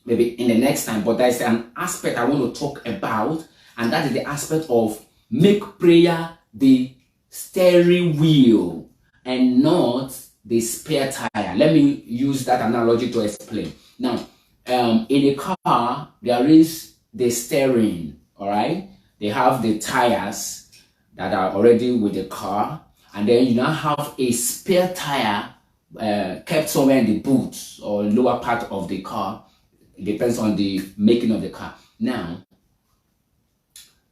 maybe in the next time. But there's an aspect I want to talk about, and that is the aspect of make prayer the steering wheel and not the spare tire. Let me use that analogy to explain. Now, in a car, there is the steering, all right? They have the tires that are already with the car, and then you now have a spare tire kept somewhere in the boot or lower part of the car. It depends on the making of the car. Now,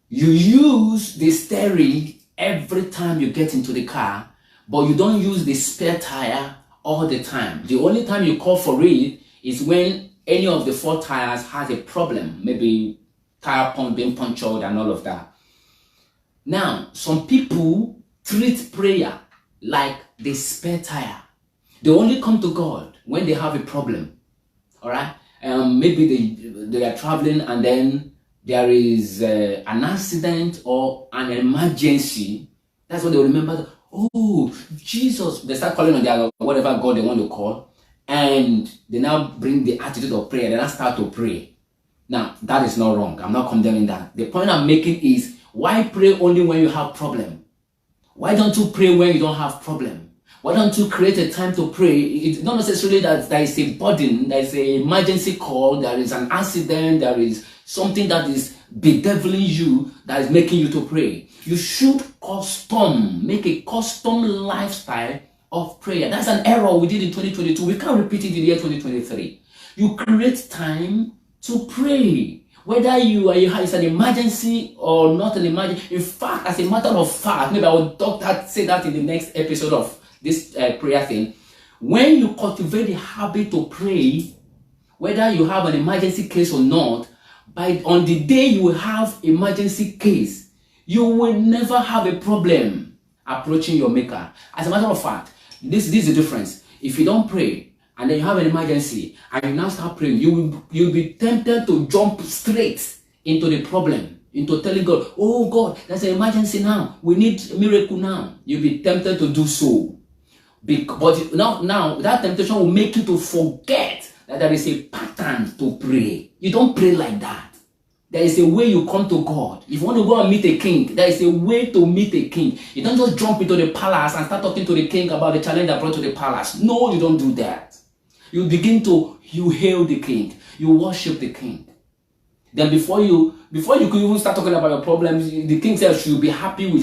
you use the steering every time you get into the car, but you don't use the spare tire all the time. The only time you call for it is when any of the 4 tires has a problem, maybe tire pump being punctured and all of that. Now, some people treat prayer like the spare tire. They only come to God when they have a problem. All right? Maybe they are traveling and then there is an accident or an emergency. That's what they remember. Oh, Jesus. They start calling on their whatever God they want to call. And they now bring the attitude of prayer. They now start to pray. Now, that is not wrong. I'm not condemning that. The point I'm making is, why pray only when you have problem? Why don't you pray when you don't have problem? Why don't you create a time to pray? It's not necessarily that there is a burden, there is an emergency call, there is an accident, there is something that is bedeviling you that is making you to pray. You should make a custom lifestyle of prayer. That's an error we did in 2022. We can't repeat it in the year 2023. You create time to pray. Whether it's an emergency or not an emergency. In fact, as a matter of fact, maybe I will say that in the next episode of this prayer thing. When you cultivate the habit to pray, whether you have an emergency case or not, on the day you have emergency case, you will never have a problem approaching your maker. As a matter of fact, this is the difference. If you don't pray and then you have an emergency and you now start praying, you'll be tempted to jump straight into the problem, into telling God, oh God, there's an emergency now. We need a miracle now. You'll be tempted to do so. But now that temptation will make you to forget that there is a pattern to pray. You don't pray like that. There is a way you come to God. If you want to go and meet a king, there is a way to meet a king. You don't just jump into the palace and start talking to the king about the challenge that brought to the palace. No, you don't do that. You hail the king. You worship the king. Then before you could even start talking about your problems, the king says you'll be happy with your